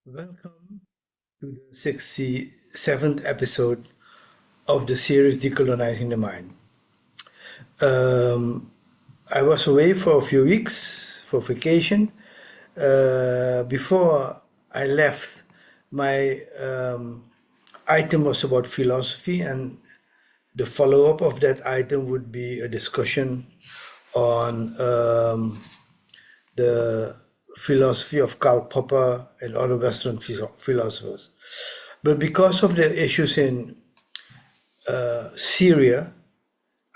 Welcome to the 67th episode of the series Decolonizing the Mind. Um, I was away for a few weeks for vacation. Before I left, my item was about philosophy, and the follow up of that item would be a discussion on the philosophy of Karl Popper and other Western philosophers. But because of the issues in Syria,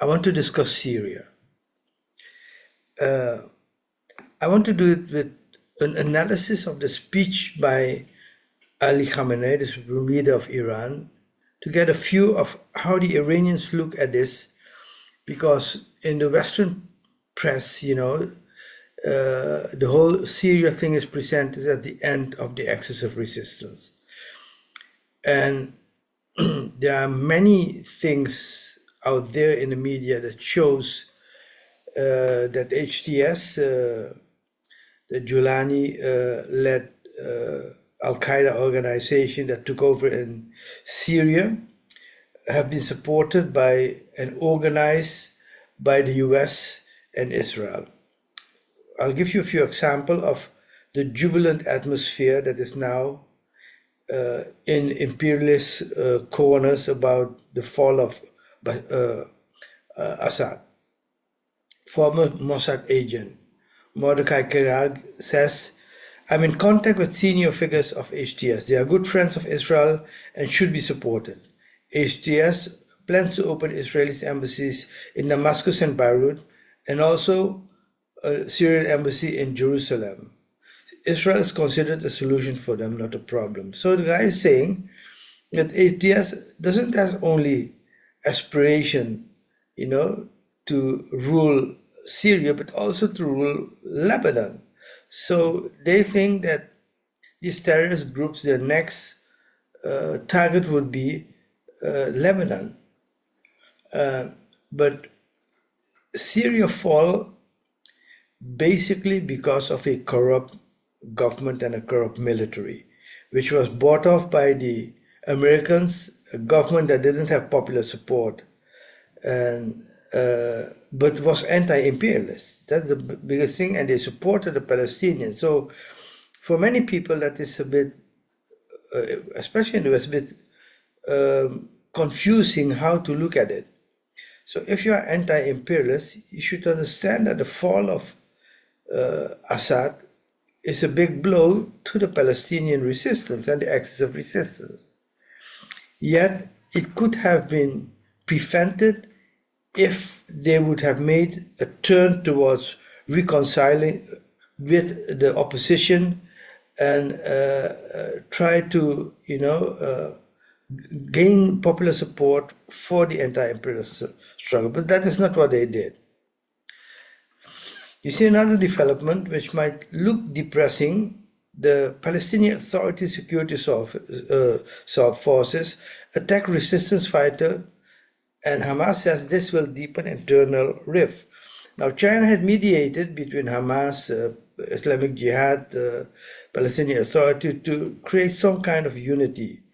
I want to discuss Syria. I want to do it with an analysis of the speech by Ali Khamenei, the supreme leader of Iran, to get a view of how the Iranians look at this, because in the Western press, the whole Syria thing is presented as the end of the axis of resistance. And there are many things out there in the media that shows that HTS, the Julani-led Al-Qaeda organization that took over in Syria, have been supported by and organized by the US and Israel. I'll give you a few examples of the jubilant atmosphere that is now in imperialist corners about the fall of Assad. Former Mossad agent Mordecai Kirag says, I'm in contact with senior figures of HTS. They are good friends of Israel and should be supported. HTS plans to open Israeli embassies in Damascus and Beirut, and also a Syrian embassy in Jerusalem. Israel is considered a solution for them, not a problem. So the guy is saying that HTS doesn't have only aspiration, to rule Syria, but also to rule Lebanon. So they think that these terrorist groups, their next target would be Lebanon. But Syria fall basically because of a corrupt government and a corrupt military, which was bought off by the Americans, a government that didn't have popular support, and but was anti-imperialist. That's the biggest thing, and they supported the Palestinians. So for many people, that is a bit, especially in the West, a bit confusing how to look at it. So if you are anti-imperialist, you should understand that the fall of Assad is a big blow to the Palestinian resistance and the axis of resistance. Yet it could have been prevented if they would have made a turn towards reconciling with the opposition and try to, gain popular support for the anti-imperialist struggle. But that is not what they did. You see another development which might look depressing. The Palestinian Authority security forces attack resistance fighter, and Hamas says this will deepen internal rift. Now, China had mediated between Hamas, Islamic Jihad, Palestinian Authority to create some kind of unity.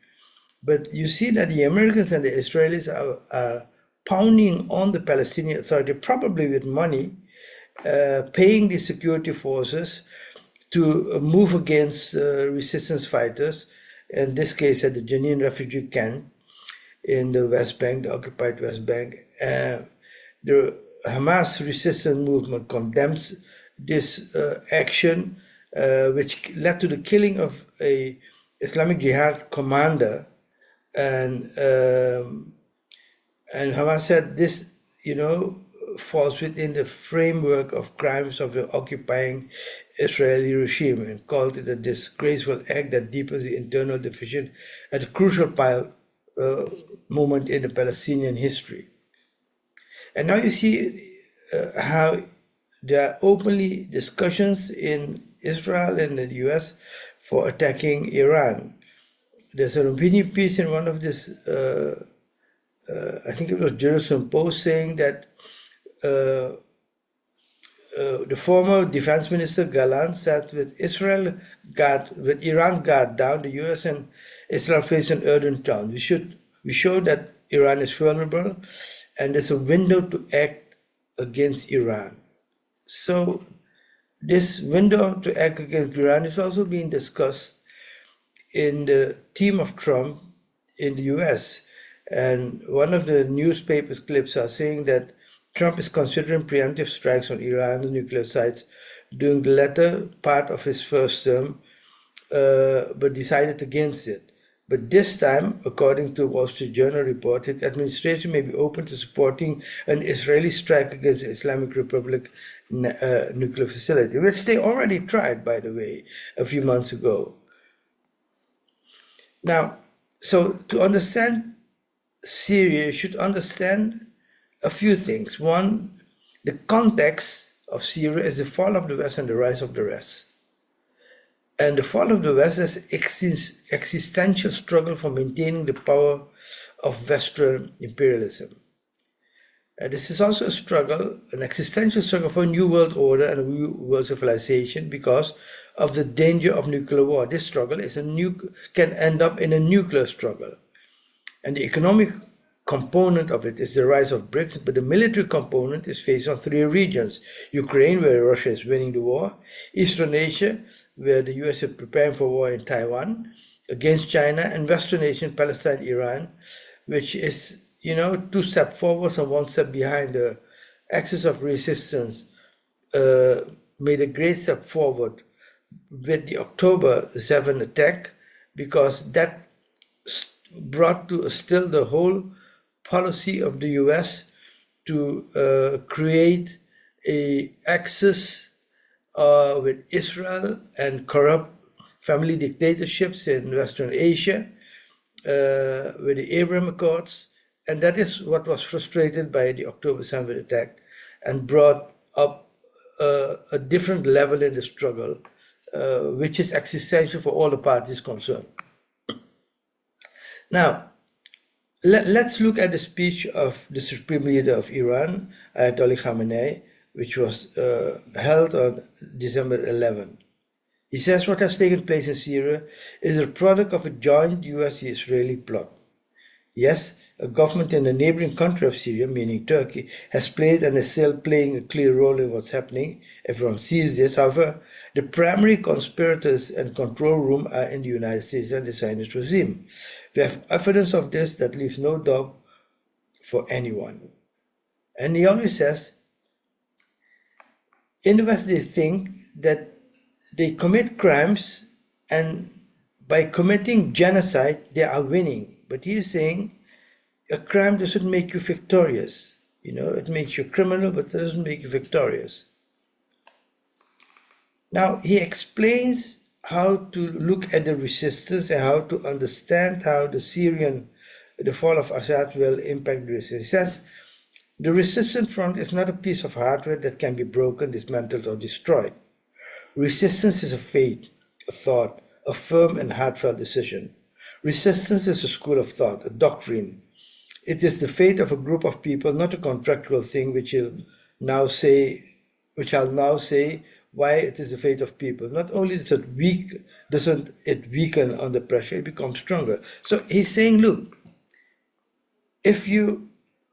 But you see that the Americans and the Israelis are pounding on the Palestinian Authority, probably with money, paying the security forces to move against resistance fighters, in this case at the Jenin refugee camp in the West Bank, the occupied West Bank. The Hamas resistance movement condemns this action, which led to the killing of a Islamic Jihad commander, and Hamas said this, falls within the framework of crimes of the occupying Israeli regime, and called it a disgraceful act that deepens the internal division at a crucial moment in the Palestinian history. And now you see how there are openly discussions in Israel and the US for attacking Iran. There's an opinion piece in one of this, I think it was Jerusalem Post, saying that the former defense minister Gallant said, with Iran's guard down, the U.S. and Israel face an urgent challenge. We show that Iran is vulnerable, and there's a window to act against Iran. So this window to act against Iran is also being discussed in the team of Trump in the US. And one of the newspapers clips are saying that Trump is considering preemptive strikes on Iran's nuclear sites during the latter part of his first term, but decided against it. But this time, according to Wall Street Journal report, its administration may be open to supporting an Israeli strike against the Islamic Republic nuclear facility, which they already tried, by the way, a few months ago. Now, so to understand Syria, you should understand a few things. One, the context of Syria is the fall of the West and the rise of the rest. And the fall of the West is existential struggle for maintaining the power of Western imperialism. And this is also a struggle, an existential struggle for a new world order and a new world civilization because of the danger of nuclear war. This struggle can end up in a nuclear struggle. And the economic component of it is the rise of BRICS, but the military component is based on three regions: Ukraine, where Russia is winning the war; Eastern Asia, where the US is preparing for war in Taiwan against China; and Western Asia, Palestine, Iran, which is, 2 steps forward and 1 step behind. The axis of resistance made a great step forward with the October 7 attack, because that brought to a still the whole policy of the US to create a axis with Israel and corrupt family dictatorships in Western Asia with the Abraham Accords. And that is what was frustrated by the October 7 attack and brought up a different level in the struggle, which is existential for all the parties concerned. Now, let's look at the speech of the Supreme Leader of Iran, Ayatollah Khamenei, which was held on December 11. He says what has taken place in Syria is a product of a joint US-Israeli plot. Yes, a government in a neighboring country of Syria, meaning Turkey, has played and is still playing a clear role in what's happening. Everyone sees this. However, the primary conspirators and control room are in the United States and the Zionist regime. We have evidence of this that leaves no doubt for anyone. And he always says, in the West they think that they commit crimes, and by committing genocide they are winning. But he is saying a crime doesn't make you victorious. It makes you criminal, but it doesn't make you victorious. Now, he explains how to look at the resistance and how to understand how the fall of Assad will impact the resistance. He says, the resistance front is not a piece of hardware that can be broken, dismantled, or destroyed. Resistance is a faith, a thought, a firm and heartfelt decision. Resistance is a school of thought, a doctrine. It is the fate of a group of people, not a contractual thing, which I'll now say why it is the fate of people. Not only doesn't it weaken under pressure, it becomes stronger. So he's saying, look, if you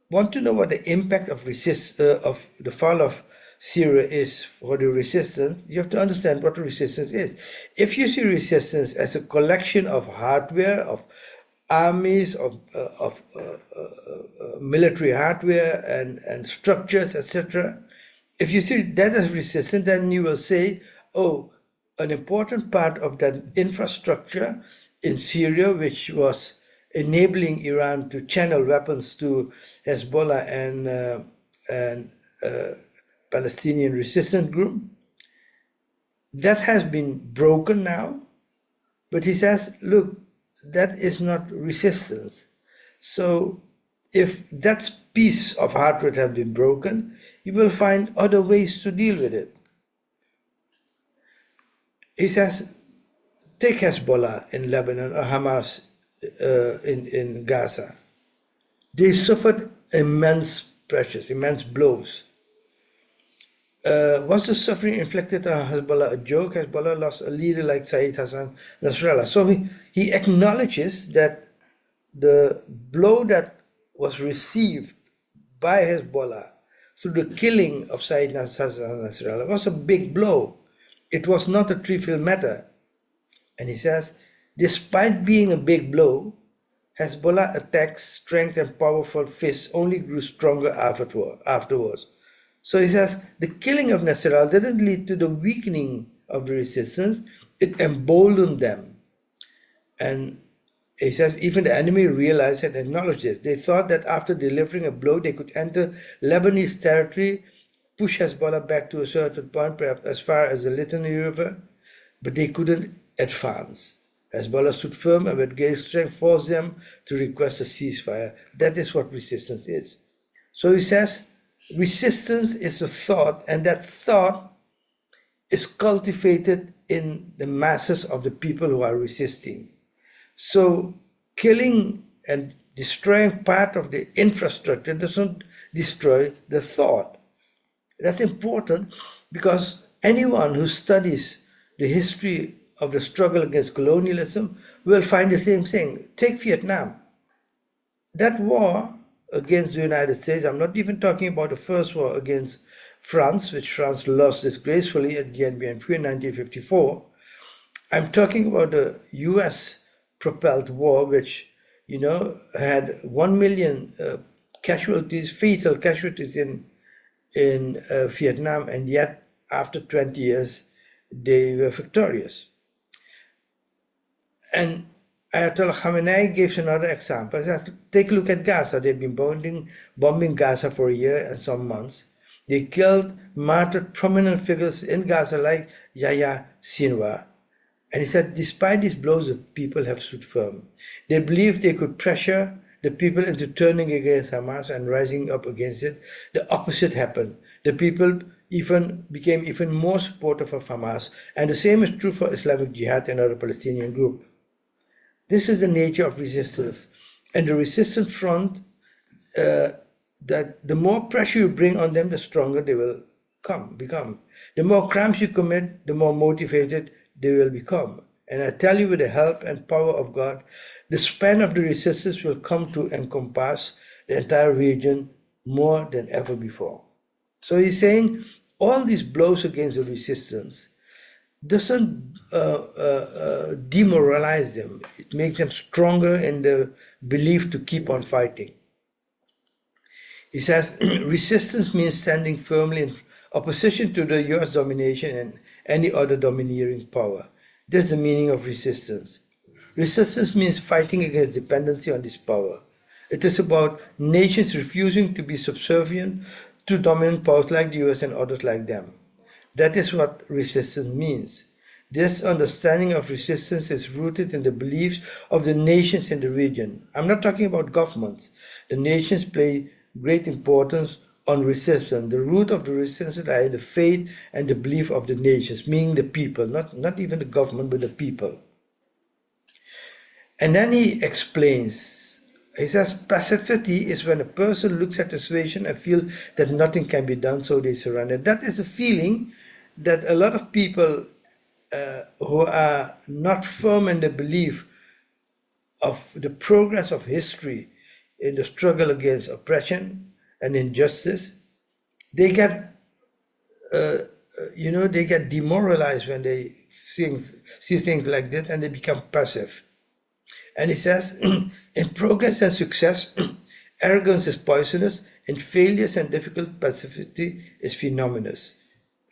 want to know what the impact of the fall of Syria is for the resistance, you have to understand what the resistance is. If you see resistance as a collection of hardware, of armies, of military hardware and structures, etc., if you see that as resistance, then you will say, oh, an important part of that infrastructure in Syria, which was enabling Iran to channel weapons to Hezbollah and Palestinian resistance group, that has been broken now. But he says, look, that is not resistance. So if that piece of hardware has been broken, you will find other ways to deal with it. He says, take Hezbollah in Lebanon or Hamas in Gaza. They suffered immense pressures, immense blows. Was the suffering inflicted on Hezbollah a joke? Hezbollah lost a leader like Saeed Hassan Nasrallah. So he acknowledges that the blow that was received by Hezbollah through the killing of Saeed Hassan Nasrallah was a big blow. It was not a trivial matter. And he says, despite being a big blow, Hezbollah attacks, strength and powerful fists only grew stronger afterwards. So he says, the killing of Nasrallah didn't lead to the weakening of the resistance, it emboldened them. And he says, even the enemy realized and acknowledged this. They thought that after delivering a blow, they could enter Lebanese territory, push Hezbollah back to a certain point, perhaps as far as the Litani River, but they couldn't advance. Hezbollah stood firm and with great strength forced them to request a ceasefire. That is what resistance is. So he says, resistance is a thought, and that thought is cultivated in the masses of the people who are resisting. So killing and destroying part of the infrastructure doesn't destroy the thought. That's important because anyone who studies the history of the struggle against colonialism will find the same thing. Take Vietnam. That war against the United States, I'm not even talking about the first war against France, which France lost disgracefully at Dien Bien Phu in 1954. I'm talking about the US propelled war, which, had 1 million casualties, fatal casualties in Vietnam, and yet after 20 years, they were victorious. And Ayatollah Khamenei gives another example. Take a look at Gaza. They've been bombing Gaza for a year and some months. They killed, martyred prominent figures in Gaza like Yahya Sinwar. And he said, despite these blows, the people have stood firm. They believed they could pressure the people into turning against Hamas and rising up against it. The opposite happened. The people became even more supportive of Hamas. And the same is true for Islamic Jihad and other Palestinian groups. This is the nature of resistance. And the resistance front, that the more pressure you bring on them, the stronger they will become. The more crimes you commit, the more motivated they will become. And I tell you, with the help and power of God, the span of the resistance will come to encompass the entire region more than ever before. So he's saying all these blows against the resistance doesn't demoralize them. It makes them stronger in the belief to keep on fighting. He says, resistance means standing firmly in opposition to the US domination and any other domineering power. That's the meaning of resistance. Resistance means fighting against dependency on this power. It is about nations refusing to be subservient to dominant powers like the US and others like them. That is what resistance means. This understanding of resistance is rooted in the beliefs of the nations in the region. I'm not talking about governments. The nations play great importance on resistance. The root of the resistance are in the faith and the belief of the nations, meaning the people, not even the government, but the people. And then he explains, he says, passivity is when a person looks at the situation and feels that nothing can be done, so they surrender. That is a feeling that a lot of people who are not firm in the belief of the progress of history in the struggle against oppression and injustice, they get, they get demoralized when they see things like this, and they become passive. And he says, in progress and success, arrogance is poisonous. In failures and difficult, passivity is phenomenous.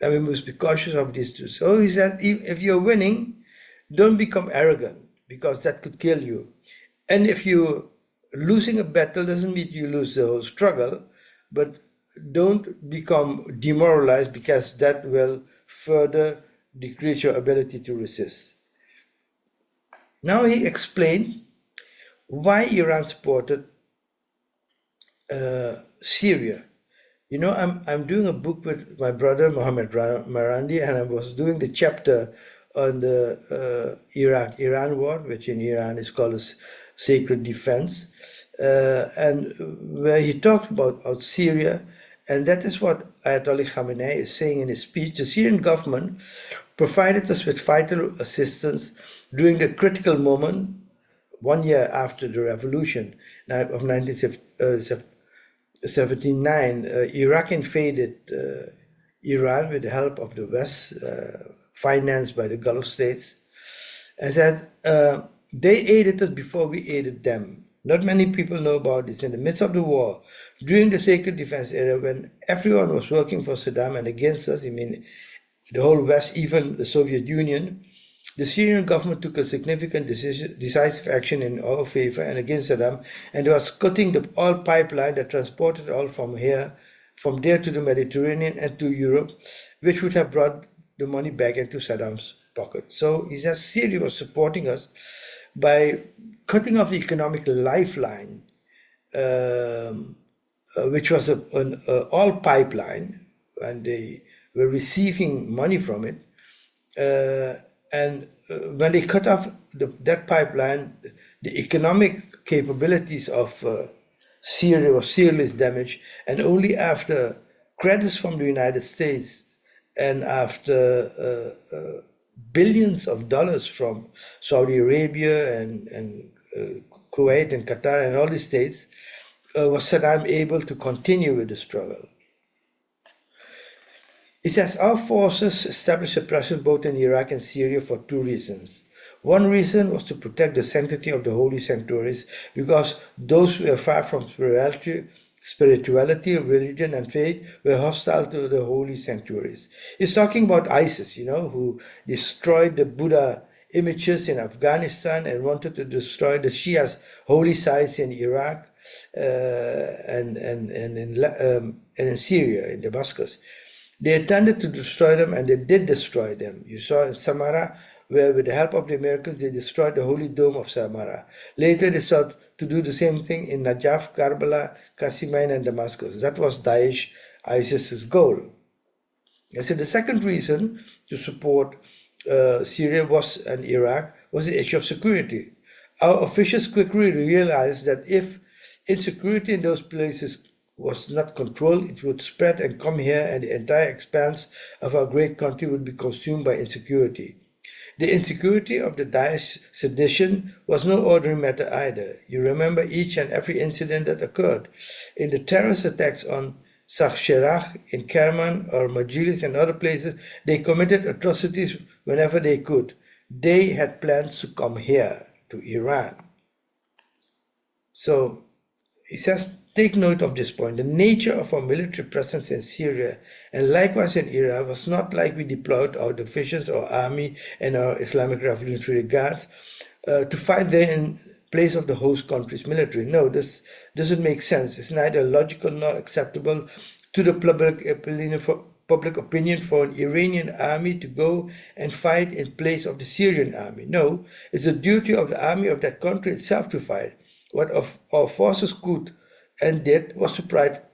And we must be cautious of these two. So he says, if you're winning, don't become arrogant, because that could kill you. And if you're losing a battle, doesn't mean you lose the whole struggle, but don't become demoralized, because that will further decrease your ability to resist. Now he explained why Iran supported Syria. I'm doing a book with my brother Mohammed Marandi, and I was doing the chapter on the Iraq-Iran war, which in Iran is called a sacred defense, and where he talked about Syria And that is what Ayatollah Khamenei is saying in his speech. The Syrian government provided us with vital assistance during the critical moment, 1 year after the revolution of 1979. Iraq invaded Iran with the help of the West, financed by the Gulf states. And said, they aided us before we aided them. Not many people know about this. In the midst of the war, during the Sacred Defense era, when everyone was working for Saddam and against us, I mean, the whole West, even the Soviet Union, the Syrian government took a significant decisive action in our favor and against Saddam, and was cutting the oil pipeline that transported oil from there to the Mediterranean and to Europe, which would have brought the money back into Saddam's pocket. So he says Syria was supporting us by cutting off the economic lifeline, which was an oil pipeline, and they were receiving money from it. And when they cut off that pipeline, the economic capabilities of Syria was seriously damaged, and only after credits from the United States and after billions of dollars from Saudi Arabia and Kuwait and Qatar and all these states was Saddam able to continue with the struggle. He says our forces established a presence both in Iraq and Syria for two reasons. One reason was to protect the sanctity of the holy sanctuaries, because those who were far from spirituality, religion, and faith were hostile to the holy sanctuaries. He's talking about ISIS, who destroyed the Buddha images in Afghanistan and wanted to destroy the Shia's holy sites in Iraq and in Syria, in Damascus. They intended to destroy them, and they did destroy them. You saw in Samarra, where with the help of the Americans, they destroyed the Holy Dome of Samarra. Later, they sought to do the same thing in Najaf, Karbala, Qasimain, and Damascus. That was Daesh, ISIS's goal. And so the second reason to support Syria and Iraq was the issue of security. Our officials quickly realized that if insecurity in those places was not controlled, it would spread and come here, and the entire expanse of our great country would be consumed by insecurity. The insecurity of the Daesh sedition was no ordinary matter either. You remember each and every incident that occurred. In the terrorist attacks on Sharjah, in Kerman, or Majlis and other places, they committed atrocities whenever they could. They had plans to come here, to Iran. So, he says, take note of this point. The nature of our military presence in Syria and likewise in Iraq was not like we deployed our divisions or army and our Islamic Revolutionary Guards to fight there in place of the host country's military. No, this doesn't make sense. It's neither logical nor acceptable to the public opinion for an Iranian army to go and fight in place of the Syrian army. No, it's the duty of the army of that country itself to fight. What our forces could and did was to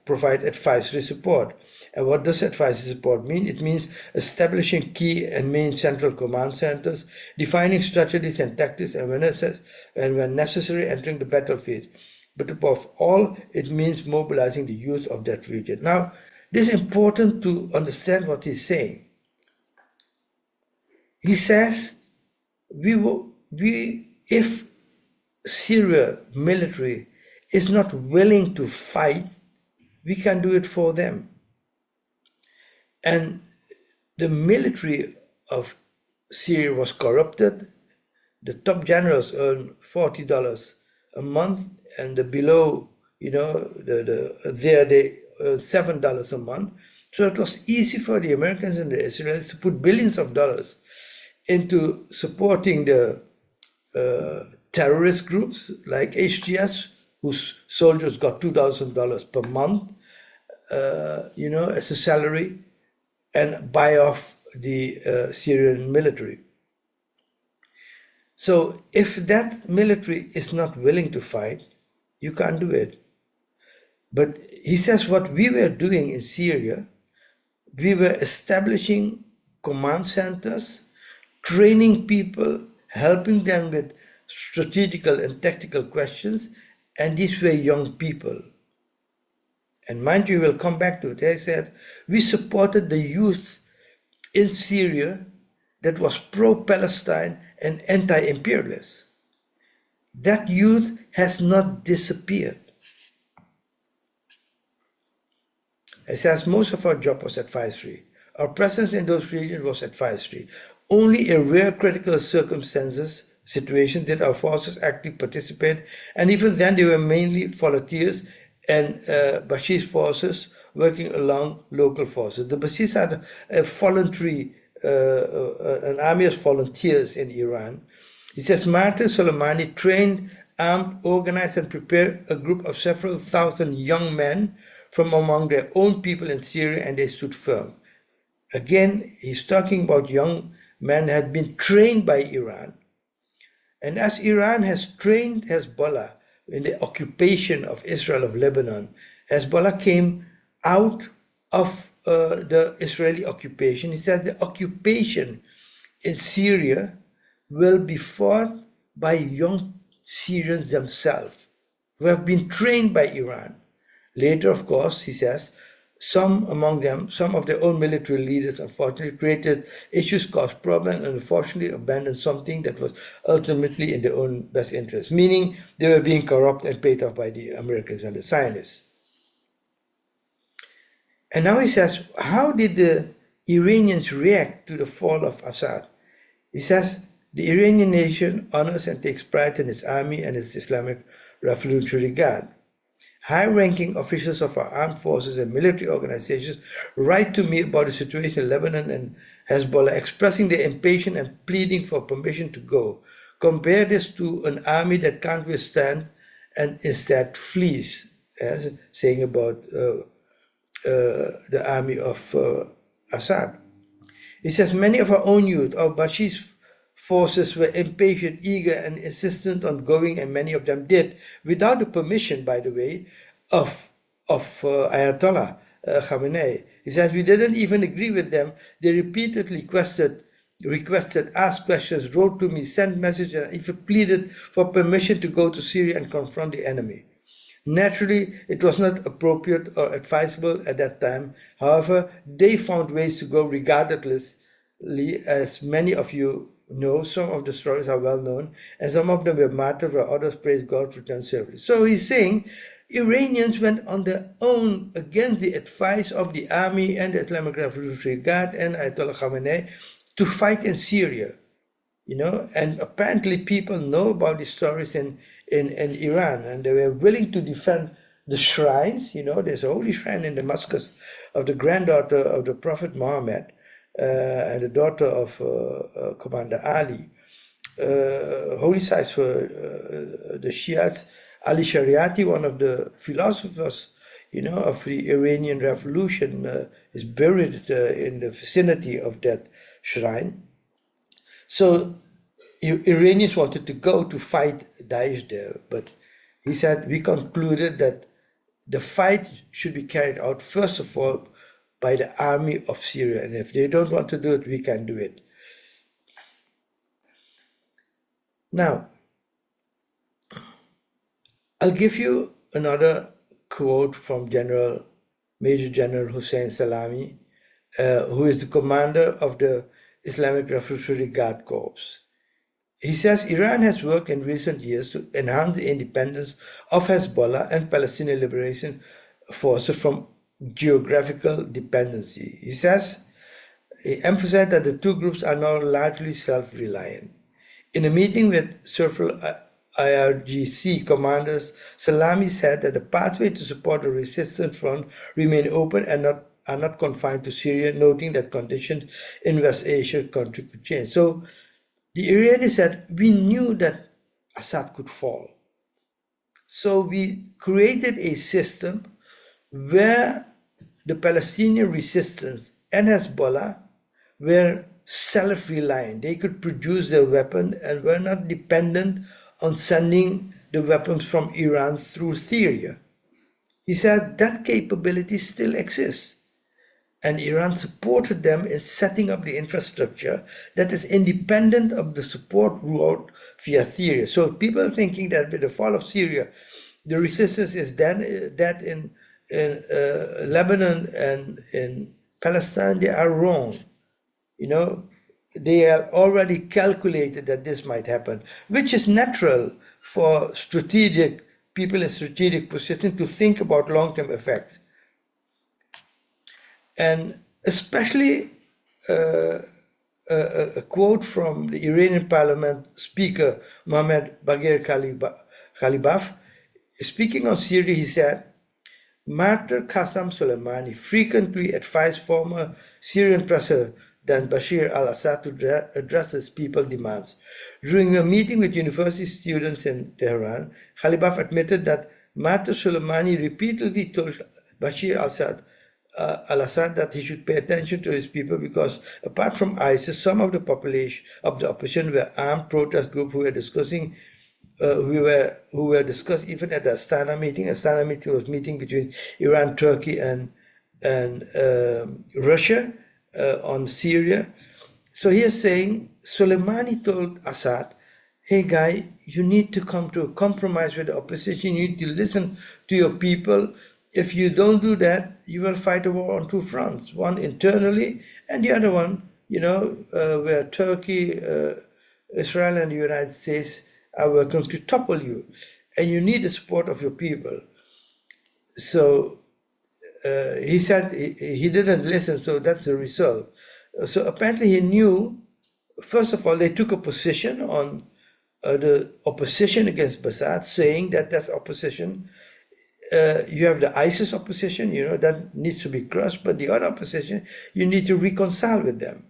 provide advisory support. And what does advisory support mean? It means establishing key and main central command centers, defining strategies and tactics, and when necessary, entering the battlefield. But above all, it means mobilizing the youth of that region. Now, this is important to understand what he's saying. He says, if Syria military is not willing to fight, we can do it for them. And the military of Syria was corrupted. The top generals earn $40 a month, and the below, they earn $7 a month. So it was easy for the Americans and the Israelis to put billions of dollars into supporting the terrorist groups like HTS, whose soldiers got $2,000 per month, as a salary, and buy off the Syrian military. So if that military is not willing to fight, you can't do it. But he says what we were doing in Syria, we were establishing command centers, training people, helping them with strategical and tactical questions, and these were young people. And mind you, we'll come back to it. They said, we supported the youth in Syria that was pro-Palestine and anti-imperialist. That youth has not disappeared. It says most of our job was advisory. Our presence in those regions was advisory. Only in rare critical situations did our forces actively participate, and even then they were mainly volunteers and Bashir's forces working along local forces. The Bashirs had a voluntary, an army of volunteers in Iran. He says Martyr Soleimani trained, armed, organized, and prepared a group of several thousand young men from among their own people in Syria, and they stood firm. Again, he's talking about young men had been trained by Iran. And as Iran has trained Hezbollah in the occupation of Israel, of Lebanon, Hezbollah came out of the Israeli occupation. He says the occupation in Syria will be fought by young Syrians themselves, who have been trained by Iran. Later, of course, he says, some among them, some of their own military leaders, unfortunately, created issues, caused problems, and unfortunately abandoned something that was ultimately in their own best interest, meaning they were being corrupted and paid off by the Americans and the Zionists. And now he says, how did the Iranians react to the fall of Assad? He says, the Iranian nation honors and takes pride in its army and its Islamic Revolutionary Guard. High-ranking officials of our armed forces and military organizations write to me about the situation in Lebanon and Hezbollah, expressing their impatience and pleading for permission to go. Compare this to an army that can't withstand and instead flees, saying about the army of Assad. He says, many of our own youth, our Bashir's forces were impatient, eager, and insistent on going, and many of them did, without the permission, by the way, of Ayatollah Khamenei. He says, we didn't even agree with them. They repeatedly requested, asked questions, wrote to me, sent messages, and even pleaded for permission to go to Syria and confront the enemy. Naturally, it was not appropriate or advisable at that time. However, they found ways to go regardlessly, as many of you know. Some of the stories are well known, and some of them were martyred, while others praised God for returned service. So he's saying Iranians went on their own against the advice of the army and the Islamic Revolutionary Guard and Ayatollah Khamenei to fight in Syria. You know, and apparently people know about these stories in Iran, and they were willing to defend the shrines. You know, there's a holy shrine in Damascus of the granddaughter of the Prophet Muhammad, and the daughter of Commander Ali, holy sites for the Shias. Ali Shariati, one of the philosophers, you know, of the Iranian Revolution, is buried in the vicinity of that shrine. So Iranians wanted to go to fight Daesh there, but he said, we concluded that the fight should be carried out, first of all, by the army of Syria. And if they don't want to do it, we can do it. Now, I'll give you another quote from Major General Hussein Salami, who is the commander of the Islamic Revolutionary Guard Corps. He says, Iran has worked in recent years to enhance the independence of Hezbollah and Palestinian Liberation Forces from geographical dependency. He emphasized that the two groups are now largely self-reliant. In a meeting with several IRGC commanders, Salami said that the pathway to support the resistance front remain open and are not confined to Syria, noting that conditions in West Asia could change. So the Iranians said, we knew that Assad could fall. So we created a system where the Palestinian resistance and Hezbollah were self-reliant. They could produce their weapon and were not dependent on sending the weapons from Iran through Syria. He said that capability still exists, and Iran supported them in setting up the infrastructure that is independent of the support route via Syria. So people are thinking that with the fall of Syria, the resistance is then dead in in Lebanon and in Palestine, they are wrong. You know, they have already calculated that this might happen, which is natural for strategic people in strategic positions to think about long-term effects. And especially a quote from the Iranian parliament speaker, Mohammad Bagher Khalibaf, speaking on Syria, he said, Martyr Qasem Soleimani frequently advised former Syrian President Bashir al-Assad to address his people's demands. During a meeting with university students in Tehran, Khalibaf admitted that Martyr Soleimani repeatedly told Bashir al-Assad that he should pay attention to his people because apart from ISIS, some of the population of the opposition were armed protest groups who were discussing who were discussed even at the Astana meeting. Astana meeting was meeting between Iran, Turkey, and Russia on Syria. So he is saying Soleimani told Assad, "Hey guy, you need to come to a compromise with the opposition. You need to listen to your people. If you don't do that, you will fight a war on two fronts: one internally, and the other one, where Turkey, Israel, and the United States are working to topple you, and you need the support of your people." So he said he didn't listen, so that's the result. So apparently he knew, first of all, they took a position on the opposition against Assad, saying that that's opposition. You have the ISIS opposition, that needs to be crushed, but the other opposition, you need to reconcile with them.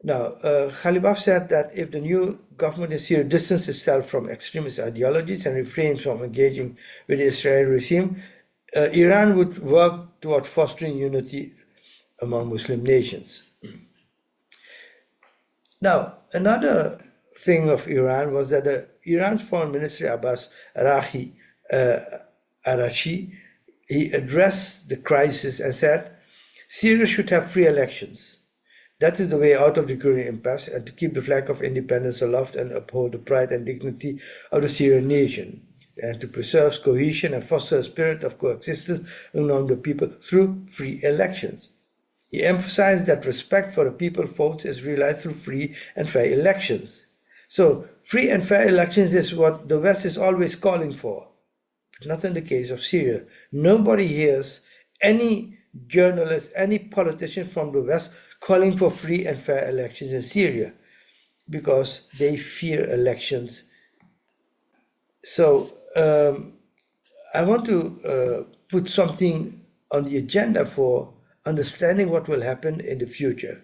Now, Khalibaf said that if the new government in Syria distances itself from extremist ideologies and refrains from engaging with the Israeli regime, Iran would work toward fostering unity among Muslim nations. Now, another thing of Iran was that Iran's foreign minister Abbas Araghchi, he addressed the crisis and said, Syria should have free elections. That is the way out of the current impasse, and to keep the flag of independence aloft and uphold the pride and dignity of the Syrian nation, and to preserve cohesion and foster a spirit of coexistence among the people through free elections. He emphasized that respect for the people's votes is realized through free and fair elections. So, free and fair elections is what the West is always calling for, but not in the case of Syria. Nobody hears any journalist, any politician from the West calling for free and fair elections in Syria because they fear elections. So I want to put something on the agenda for understanding what will happen in the future.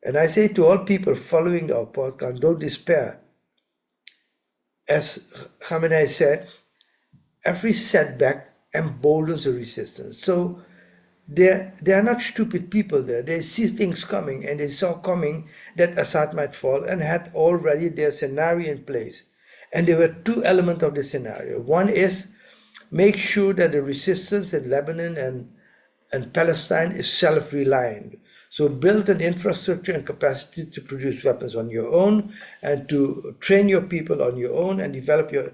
And I say to all people following our podcast, don't despair. As Khamenei said, every setback emboldens the resistance. So they are not stupid people there. They see things coming, and they saw coming that Assad might fall and had already their scenario in place. And there were two elements of the scenario. One is make sure that the resistance in Lebanon and Palestine is self-reliant. So build an infrastructure and capacity to produce weapons on your own and to train your people on your own and develop your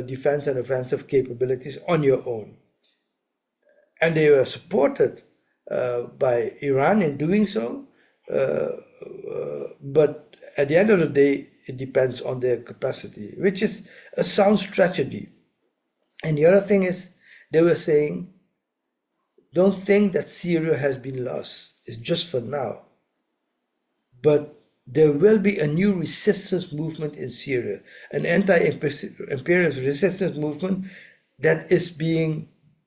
defense and offensive capabilities on your own. And they were supported by Iran in doing so, but at the end of the day, it depends on their capacity, which is a sound strategy. And the other thing is, they were saying, don't think that Syria has been lost. It's just for now. But there will be a new resistance movement in Syria, an anti-imperialist resistance movement that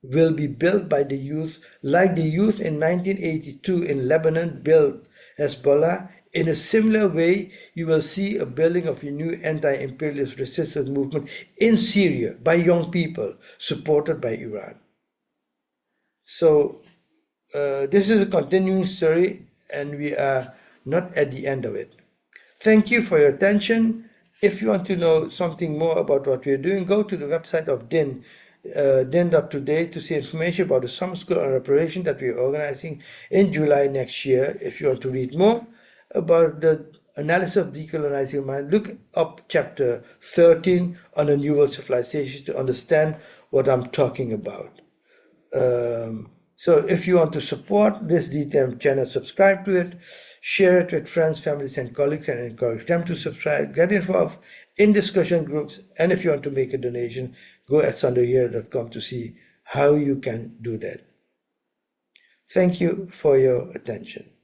will be built by the youth, like the youth in 1982 in Lebanon built Hezbollah. In a similar way, you will see a building of a new anti-imperialist resistance movement in Syria by young people, supported by Iran. So this is a continuing story, and we are not at the end of it. Thank you for your attention. If you want to know something more about what we are doing, go to the website of DIN, din.today, to see information about the summer school on reparation that we are organizing in July next year. If you want to read more about the analysis of decolonizing mind, look up chapter 13 on a new world civilization to understand what I'm talking about. So if you want to support this DTM channel, subscribe to it, share it with friends, families, and colleagues, and encourage them to subscribe, get involved in discussion groups, and if you want to make a donation, go at sundoyhere.com to see how you can do that. Thank you for your attention.